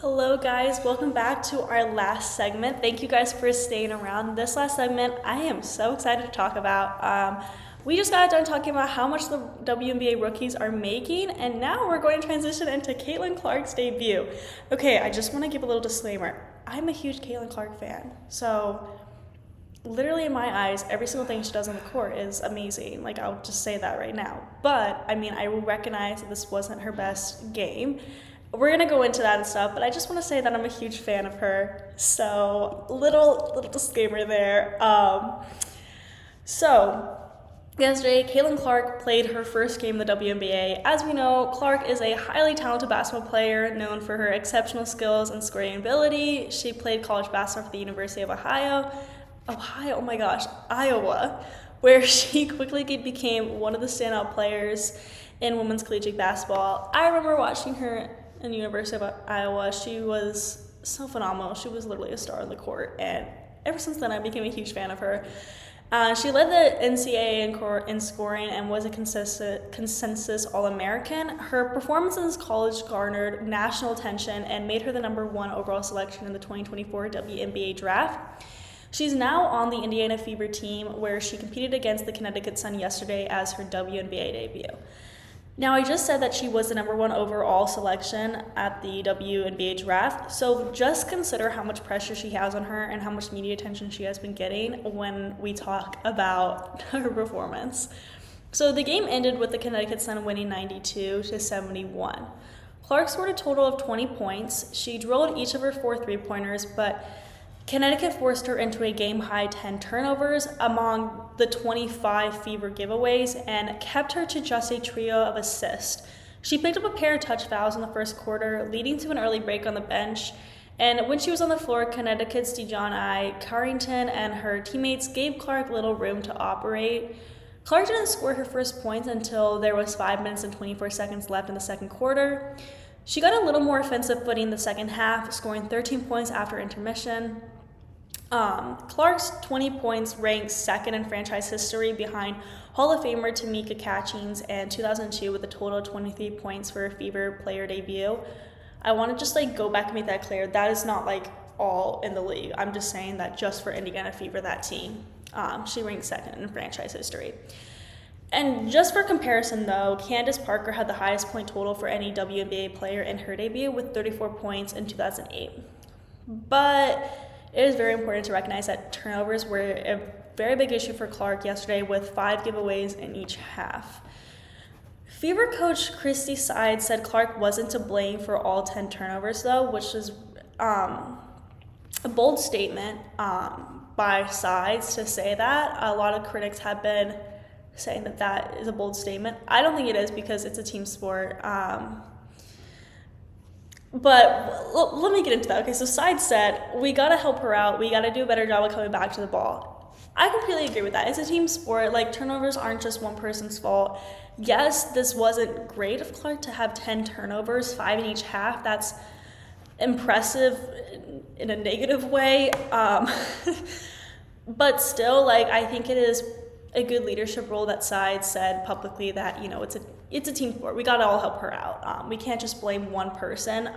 Hello guys, welcome back to our last segment. Thank you guys for staying around. This last segment, I am so excited to talk about. We just got done talking about how much the WNBA rookies are making, and now we're going to transition into Caitlin Clark's debut. Okay, I just want to give a little disclaimer. I'm a huge Caitlin Clark fan, so literally in my eyes, every single thing she does on the court is amazing. Like, I'll just say that right now. But, I mean, I will recognize that this wasn't her best game. We're going to go into that and stuff, but I just want to say that I'm a huge fan of her. So, little disclaimer there. Yesterday, Caitlin Clark played her first game in the WNBA. As we know, Clark is a highly talented basketball player known for her exceptional skills and scoring ability. She played college basketball for the University of Iowa, where she quickly became one of the standout players in women's collegiate basketball. I remember watching her in the University of Iowa. She was so phenomenal. She was literally a star on the court, and ever since then I became a huge fan of her. She led the NCAA in scoring and was a consensus All-American. Her performances in college garnered national attention and made her the #1 overall selection in the 2024 WNBA draft. She's now on the Indiana Fever team, where she competed against the Connecticut Sun yesterday as her WNBA debut. Now, I just said that she was the #1 overall selection at the WNBA draft, so just consider how much pressure she has on her and how much media attention she has been getting when we talk about her performance. So the game ended with the Connecticut Sun winning 92-71. Clark scored a total of 20 points. She drilled each of her 4 3-pointers, but Connecticut forced her into a game-high 10 turnovers among the 25 Fever giveaways and kept her to just a trio of assists. She picked up a pair of touch fouls in the first quarter, leading to an early break on the bench. And when she was on the floor, Connecticut's DeJohn Carrington and her teammates gave Clark little room to operate. Clark didn't score her first points until there was 5 minutes and 24 seconds left in the second quarter. She got a little more offensive footing in the second half, scoring 13 points after intermission. Clark's 20 points ranks second in franchise history behind Hall of Famer Tamika Catchings in 2002 with a total of 23 points for a Fever player debut. I want to just go back and make that clear. That is not all in the league. I'm just saying that just for Indiana Fever, that team, she ranks second in franchise history. And just for comparison, though, Candace Parker had the highest point total for any WNBA player in her debut with 34 points in 2008. But it is very important to recognize that turnovers were a very big issue for Clark yesterday, with 5 giveaways in each half. Fever coach Christy Sides said Clark wasn't to blame for all 10 turnovers, though, which is a bold statement by Sides to say that. A lot of critics have been saying that that is a bold statement. I don't think it is, because it's a team sport. But let me get into that. Okay, so Sides said, we got to help her out. We got to do a better job of coming back to the ball. I completely agree with that. It's a team sport. Turnovers aren't just one person's fault. Yes, this wasn't great of Clark to have 10 turnovers, 5 in each half. That's impressive in a negative way. But still, I think it is a good leadership role that Sides said publicly that, it's a team sport. We got to all help her out. We can't just blame one person.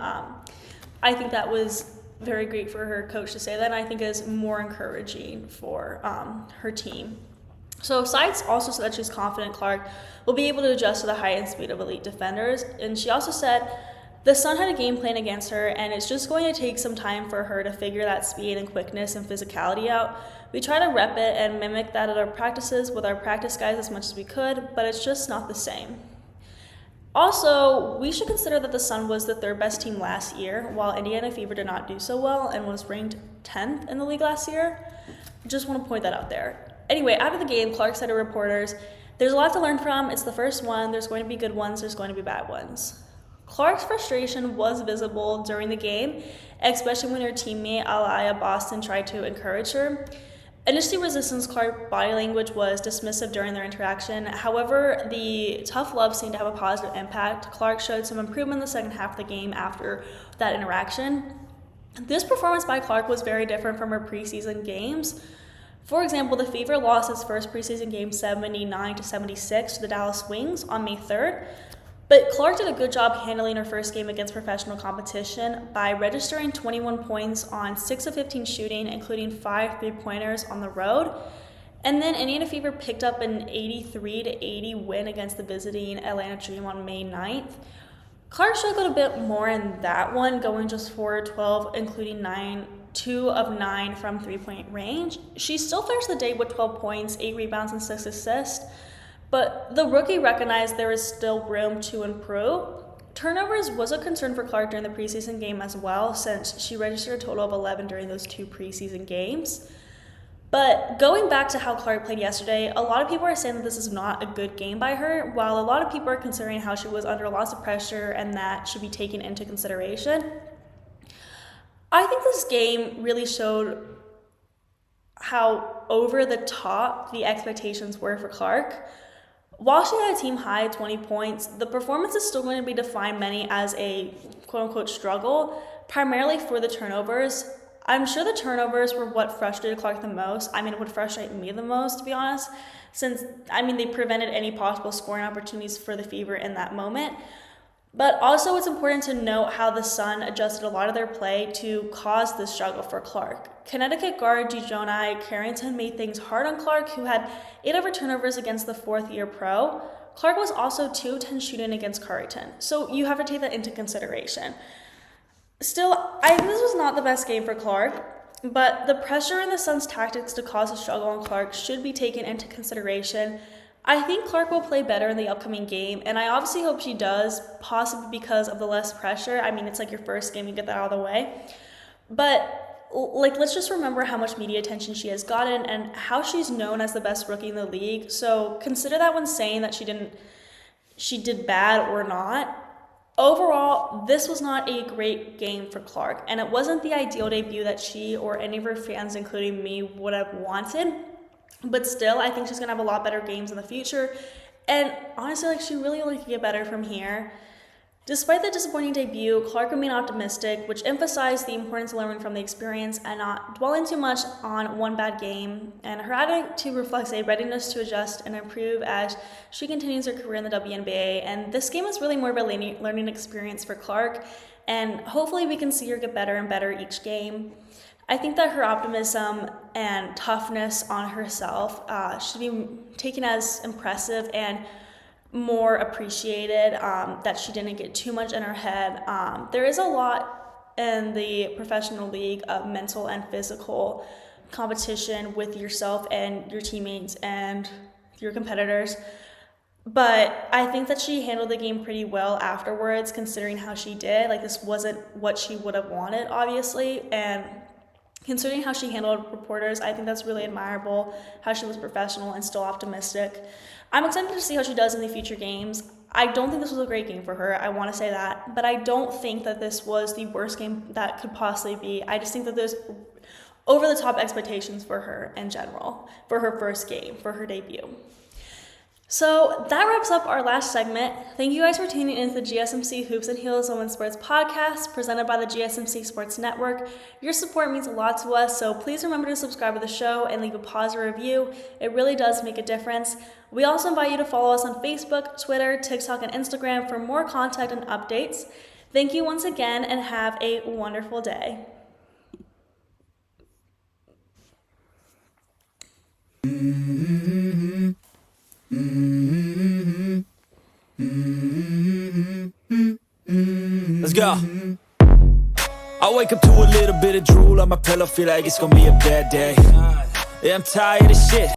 I think that was very great for her coach to say that, and I think is more encouraging for her team. So Sides also said that she's confident Clark will be able to adjust to the height and speed of elite defenders. And she also said the Sun had a game plan against her, and it's just going to take some time for her to figure that speed and quickness and physicality out. We try to rep it and mimic that at our practices with our practice guys as much as we could, but it's just not the same. Also, we should consider that the Sun was the 3rd best team last year, while Indiana Fever did not do so well and was ranked 10th in the league last year. Just want to point that out there. Anyway, after the game, Clark said to reporters, "There's a lot to learn from. It's the first one. There's going to be good ones. There's going to be bad ones." Clark's frustration was visible during the game, especially when her teammate Aliyah Boston tried to encourage her. Initially, resistance Clark's body language was dismissive during their interaction. However, the tough love seemed to have a positive impact. Clark showed some improvement in the second half of the game after that interaction. This performance by Clark was very different from her preseason games. For example, the Fever lost its first preseason game 79-76 to the Dallas Wings on May 3rd. But Clark did a good job handling her first game against professional competition by registering 21 points on 6 of 15 shooting, including 5 3-pointers on the road. And then Indiana Fever picked up an 83-80 win against the visiting Atlanta Dream on May 9th. Clark struggled a bit more in that one, going just 4-12, including 2 of 9 from 3-point range. She still finished the day with 12 points, 8 rebounds, and 6 assists, but the rookie recognized there is still room to improve. Turnovers was a concern for Clark during the preseason game as well, since she registered a total of 11 during those 2 preseason games. But going back to how Clark played yesterday, a lot of people are saying that this is not a good game by her, while a lot of people are considering how she was under lots of pressure and that should be taken into consideration. I think this game really showed how over the top the expectations were for Clark. While she had a team high 20 points, the performance is still going to be defined many as a quote-unquote struggle, primarily for the turnovers. I'm sure the turnovers were what frustrated Clark the most. I mean, it would frustrate me the most, to be honest, since, they prevented any possible scoring opportunities for the Fever in that moment. But also it's important to note how the Sun adjusted a lot of their play to cause this struggle for Clark. Connecticut guard Dijonai Carrington made things hard on Clark, who had 8 of her turnovers against the 4th-year pro. Clark was also 2-10 shooting against Carrington, so you have to take that into consideration. Still, I think this was not the best game for Clark, but the pressure and the Suns' tactics to cause a struggle on Clark should be taken into consideration. I think Clark will play better in the upcoming game, and I obviously hope she does, possibly because of the less pressure. It's like your first game, you get that out of the way. But let's just remember how much media attention she has gotten and how she's known as the best rookie in the league. So consider that when saying that she did bad or not. Overall, this was not a great game for Clark, and it wasn't the ideal debut that she or any of her fans, including me, would have wanted. But still, I think she's going to have a lot better games in the future, and honestly, she really only can get better from here. Despite the disappointing debut, Clark remained optimistic, which emphasized the importance of learning from the experience and not dwelling too much on one bad game, and her attitude reflects a readiness to adjust and improve as she continues her career in the WNBA, and this game is really more of a learning experience for Clark, and hopefully we can see her get better and better each game. I think that her optimism and toughness on herself should be taken as impressive and more appreciated, that she didn't get too much in her head. There is a lot in the professional league of mental and physical competition with yourself and your teammates and your competitors. But I think that she handled the game pretty well afterwards, considering how she did. This wasn't what she would have wanted, obviously, and considering how she handled reporters, I think that's really admirable, how she was professional and still optimistic. I'm excited to see how she does in the future games. I don't think this was a great game for her, I want to say that, but I don't think that this was the worst game that could possibly be. I just think that there's over-the-top expectations for her in general, for her first game, for her debut. So that wraps up our last segment. Thank you guys for tuning in to the GSMC Hoops and Heels Women's Sports Podcast presented by the GSMC Sports Network. Your support means a lot to us, so please remember to subscribe to the show and leave a positive review. It really does make a difference. We also invite you to follow us on Facebook, Twitter, TikTok, and Instagram for more content and updates. Thank you once again and have a wonderful day. Let's go. I wake up to a little bit of drool on my pillow, feel like it's gonna be a bad day. Yeah, I'm tired of shit.